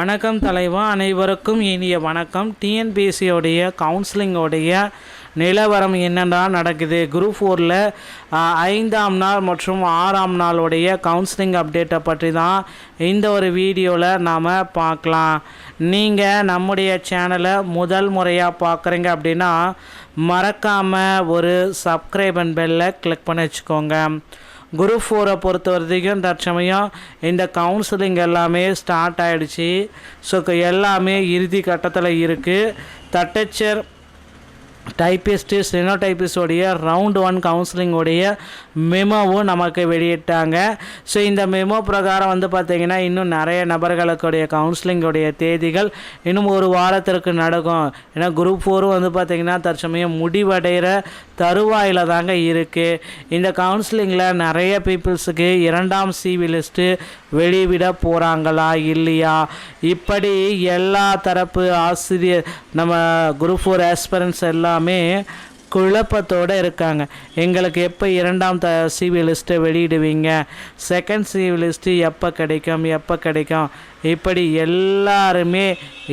வணக்கம் தலைவா, அனைவருக்கும் இனிய வணக்கம். டிஎன்பிஎஸ்சியோடைய கவுன்சிலிங்கோடைய நிலவரம் என்னென்னா நடக்குது. குரூப் 4ல் 5ஆம் நாள் மற்றும் 6ஆம் நாளுடைய கவுன்சிலிங் அப்டேட்டை பற்றி தான் இந்த ஒரு வீடியோவில் நாம் பார்க்கலாம். நீங்கள் நம்முடைய சேனலை முதல் முறையாக பார்க்குறீங்க அப்படின்னா மறக்காமல் ஒரு சப்ஸ்கிரைப் அண்ட் பெல்லை கிளிக் பண்ணி வச்சுக்கோங்க. குரூப் 4 பொறுத்த வரைக்கும் தற்சமயம் இந்த கவுன்சிலிங் எல்லாமே ஸ்டார்ட் ஆகிடுச்சு. ஸோ எல்லாமே இறுதி கட்டத்தில் இருக்குது. தட்டச்சர் டைப்பிஸ்ட்டு ஸ்டெனோடைப்பிஸ்டோடைய ரவுண்ட் 1 கவுன்சிலிங்கோடைய மெமோவும் நமக்கு வெளியிட்டாங்க. ஸோ இந்த மெமோ பிரகாரம் பார்த்திங்கன்னா இன்னும் நிறைய நபர்களுடைய கவுன்சிலிங்கோடைய தேதிகள் இன்னும் ஒரு வாரத்திற்கு நடக்கும். ஏன்னா குரூப் 4 பார்த்திங்கன்னா தற்சமயம் முடிவடைகிற தருவாயில் தாங்க இருக்குது. இந்த கவுன்சிலிங்கில் நிறைய பீப்புள்ஸுக்கு 2ஆம் CV லிஸ்ட்டு வெளிவிட போகிறாங்களா இல்லையா, இப்படி எல்லா தரப்பு ஆசிரியர் நம்ம குரூப் 4 ஆஸ்பிரன்ட்ஸ் எல்லாமே குழப்பத்தோடு இருக்காங்க. எங்களுக்கு எப்போ 2ஆம் CV லிஸ்ட்டை வெளியிடுவீங்க, செகண்ட் CV லிஸ்ட்டு எப்போ கிடைக்கும், இப்படி எல்லாருமே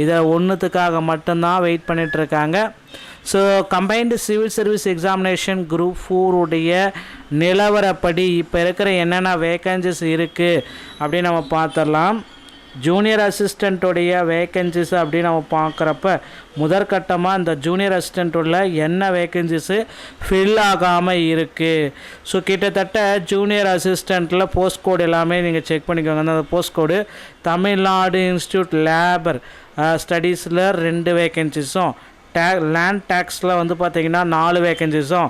இதை ஒன்றுத்துக்காக மட்டும்தான் வெயிட் பண்ணிகிட்ருக்காங்க. So combined civil service examination group 4 உடைய நிலவரப்படி இப்போ இருக்கிற என்னென்ன வேக்கன்சிஸ் இருக்குது அப்படின்னு நம்ம பார்த்துடலாம். ஜூனியர் அசிஸ்டண்ட்டுடைய வேக்கன்சிஸ் அப்படின்னு நம்ம பார்க்குறப்ப முதற்கட்டமாக இந்த ஜூனியர் அசிஸ்டண்ட்டுள்ள என்ன வேக்கன்சிஸு ஃபில் ஆகாமல் இருக்குது. ஸோ கிட்டத்தட்ட ஜூனியர் அசிஸ்டண்ட்டில் போஸ்ட் கோடு எல்லாமே நீங்கள் செக் பண்ணிக்கோங்க. அந்த post code Tamil Nadu institute labour ஸ்டடீஸில் 2 வேக்கன்சிஸும், லேண்ட் டேக்ஸில் பார்த்திங்கன்னா 4 வேக்கன்சிஸும்,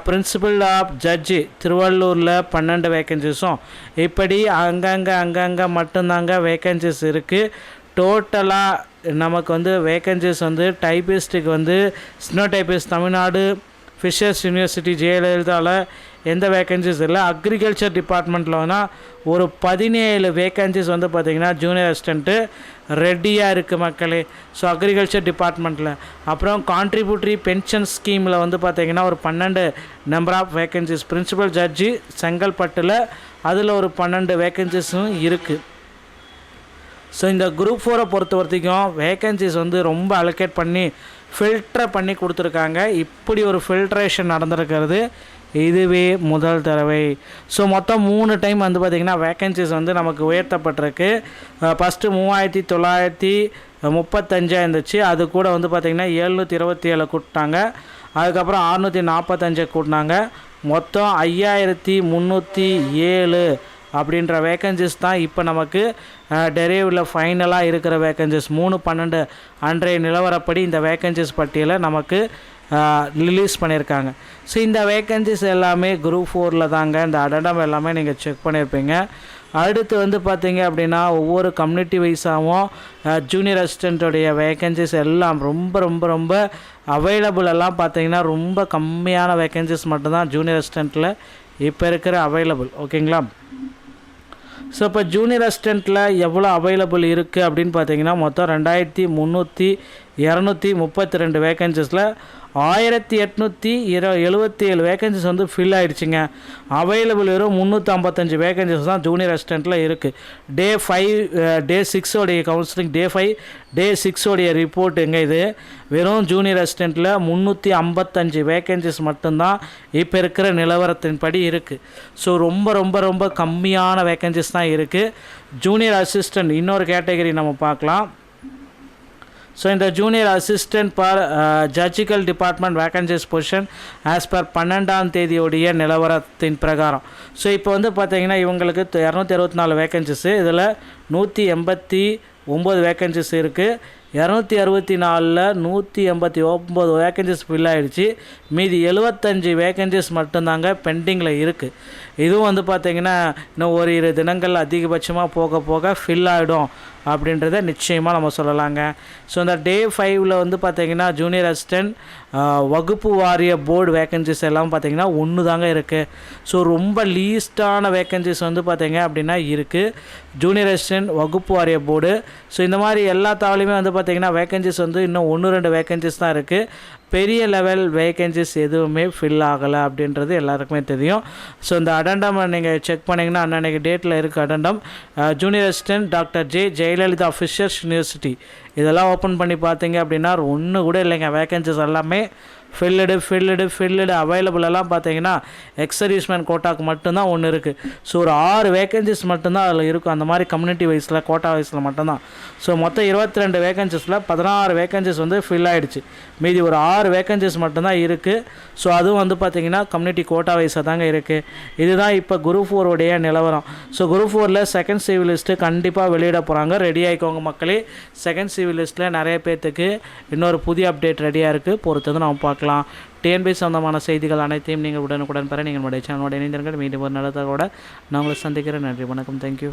பிரின்சிபல் ஆஃப் ஜட்ஜி திருவள்ளூரில் 12 வேக்கன்சிஸும், இப்படி அங்கங்கே மட்டும்தாங்க வேக்கன்சிஸ் இருக்குது. டோட்டலாக நமக்கு வேக்கன்சிஸ் டைப்பிஸ்ட்டுக்கு ஸ்டெனோடைப்பிஸ்ட் தமிழ்நாடு ஃபிஷர்ஸ் யூனிவர்சிட்டி ஜெயலலிதாவில் எந்த வேக்கன்சிஸ் இல்லை. அக்ரிகல்ச்சர் டிபார்ட்மெண்ட்டில் ஒரு 17 வேக்கன்சிஸ் பார்த்திங்கன்னா ஜூனியர் அசிஸ்டண்ட்டு ரெடியாக இருக்குது மக்களே. ஸோ அக்ரிகல்ச்சர் டிபார்ட்மெண்ட்டில் அப்புறம் கான்ட்ரிபியூட்டரி பென்ஷன் ஸ்கீமில் பார்த்திங்கன்னா ஒரு 12 நம்பர் ஆஃப் வேக்கன்சிஸ், பிரின்சிபல் ஜட்ஜி செங்கல்பட்டில் அதில் ஒரு 12 வேக்கன்சிஸும் இருக்குது. ஸோ இந்த குரூப் 4 பொறுத்த வரைக்கும் வேக்கன்சிஸ் ரொம்ப அலோகேட் பண்ணி ஃபில்டர் பண்ணி கொடுத்துருக்காங்க. இப்படி ஒரு ஃபில்ட்ரேஷன் நடந்திருக்கிறது இதுவே முதல் தடவை. ஸோ மொத்தம் 3 டைம் பார்த்திங்கன்னா வேக்கன்சிஸ் நமக்கு உயர்த்தப்பட்டிருக்கு. ஃபஸ்ட்டு 3935 இருந்துச்சு. அது கூட பார்த்திங்கன்னா 727 கூட்டினாங்க. அதுக்கப்புறம் 645 கூட்டினாங்க. மொத்தம் 5307 அப்படின்ற வேக்கன்சிஸ் தான் இப்போ நமக்கு டெரைவில் ஃபைனலாக இருக்கிற வேக்கன்சிஸ். 3/12 அன்றைய நிலவரப்படி இந்த வேக்கன்சிஸ் பட்டியலை நமக்கு ரிலீஸ் பண்ணியிருக்காங்க. ஸோ இந்த வேக்கன்சிஸ் எல்லாமே குரூப் 4ல் தாங்க. இந்த அடடம் எல்லாமே நீங்கள் செக் பண்ணியிருப்பீங்க. அடுத்து பார்த்திங்க அப்படின்னா ஒவ்வொரு கம்யூனிட்டி வைஸாகவும் ஜூனியர் அசிஸ்டண்ட்டுடைய வேக்கன்சிஸ் எல்லாம் ரொம்ப ரொம்ப ரொம்ப அவைலபிள் எல்லாம் பார்த்திங்கன்னா ரொம்ப கம்மியான வேக்கன்சிஸ் மட்டும்தான் ஜூனியர் அசிஸ்டண்ட்டில் இப்போ இருக்கிற அவைலபிள். ஓகேங்களா? ஸோ இப்போ ஜூனியர் அசிஸ்டண்ட்டில் எவ்வளோ அவைலபிள் இருக்குது அப்படின்னு பார்த்தீங்கன்னா மொத்தம் 2232 வேக்கன்சிஸில் 1877 வேக்கன்சிஸ் ஃபில் ஆகிடுச்சிங்க. அவைலபிள் வெறும் 355 வேக்கன்சிஸ் தான் ஜூனியர் அசிஸ்டண்ட்டில் இருக்குது. டே 6 கவுன்சிலிங் டே 6 ரிப்போர்ட்டுங்க இது. வெறும் ஜூனியர் அசிஸ்டண்ட்டில் 355 வேக்கன்சிஸ் மட்டும்தான் இப்போ இருக்கிற நிலவரத்தின்படி இருக்குது. ஸோ ரொம்ப ரொம்ப ரொம்ப கம்மியான வேக்கன்சிஸ் தான் இருக்குது. ஜூனியர் அசிஸ்டண்ட் இன்னொரு கேட்டகரி நம்ம பார்க்கலாம். ஸோ இந்த junior assistant per judicial department vacancies position as per 12ஆம் தேதியோடைய நிலவரத்தின் பிரகாரம். ஸோ இப்போ பார்த்திங்கன்னா இவங்களுக்கு 264 வேக்கன்சிஸு, இதில் 189 வேக்கன்சிஸ் இருக்குது. 264ல் 189 வேக்கன்சிஸ் ஃபில் ஆகிடுச்சு. மீதி 75 வேக்கன்சிஸ் மட்டும்தாங்க பெண்டிங்கில் இருக்குது. இதுவும் பார்த்திங்கன்னா இன்னும் ஒரு 2 தினங்கள் அதிகபட்சமாக போக போக ஃபில் ஆகிடும் அப்படின்றத நிச்சயமாக நம்ம சொல்லலாங்க. ஸோ இந்த டே 5ல் பார்த்திங்கன்னா ஜூனியர் அசிஸ்டன்ட் வகுப்பு வாரிய போர்டு வேக்கன்சிஸ் எல்லாம் பார்த்திங்கன்னா 1 தாங்க இருக்குது. ஸோ ரொம்ப லீஸ்டான வேக்கன்சிஸ் பார்த்திங்க அப்படின்னா இருக்குது ஜூனியர் அசிஸ்டன்ட் வகுப்பு வாரிய போர்டு. ஸோ இந்த மாதிரி எல்லா தாவலையுமே பார்த்திங்கன்னா வேக்கன்சிஸ் வந்து இன்னும் 1-2 வேக்கன்சிஸ் தான் இருக்குது. பெரிய லெவல் வேக்கன்சிஸ் எதுவுமே ஃபில் ஆகலை அப்படின்றது எல்லாருக்குமே தெரியும். ஸோ இந்த அடண்டம் நீங்கள் செக் பண்ணிங்கன்னா அன்னன்னைக்கு டேட்டில் இருக்குது அடண்டம். Junior assistant doctor Jayalalithaa Fisher's university இதெல்லாம் ஓப்பன் பண்ணி பார்த்தீங்க அப்படின்னா ஒன்று கூட இல்லைங்க. வேக்கன்சிஸ் எல்லாமே ஃபில்லுடு அவைலபிள் எல்லாம் பார்த்தீங்கன்னா எக்ஸர்வீஸ்மேன் கோட்டாக்கு மட்டும்தான் ஒன்று இருக்குது. ஸோ ஒரு 6 வேக்கன்சிஸ் மட்டும்தான் அதில் இருக்கும். அந்த மாதிரி கம்யூனிட்டி வைஸில் கோட்டா வைஸில் மட்டும்தான். ஸோ மொத்தம் 22 வேக்கன்சிஸில் 16 வேக்கன்சிஸ் வந்து ஃபில் ஆகிடுச்சு. மீதி ஒரு 6 வேக்கன்சிஸ் மட்டும்தான் இருக்குது. ஸோ அதுவும் வந்து பார்த்திங்கன்னா கம்யூனிட்டி கோட்டா வைஸாக தாங்க இருக்குது. இதுதான் இப்போ குரூப் 4 உடைய நிலவரம். ஸோ குரூப் 4ல் செகண்ட் சிவில் லிஸ்ட்டு கண்டிப்பாக வெளியிட போகிறாங்க. ரெடி ஆகிக்கோங்க மக்களே. செகண்ட் சிவில் லிஸ்ட்டில் நிறைய பேர்த்துக்கு இன்னொரு புதிய அப்டேட் ரெடியாக இருக்குது. பொறுத்தது நம்ம பார்க்கலாம். டிஎன்பிஎஸ்சி சம்பந்தமான செய்திகள் அனைத்தையும் நீங்கள் உடனுக்குடன் பெற நீங்கள் நம்முடைய சேனலோட இணைந்திருங்கள். மீண்டும் ஒரு நல்லதோட நான் உங்களை சந்திக்கிறேன். நன்றி, வணக்கம், தேங்க்யூ.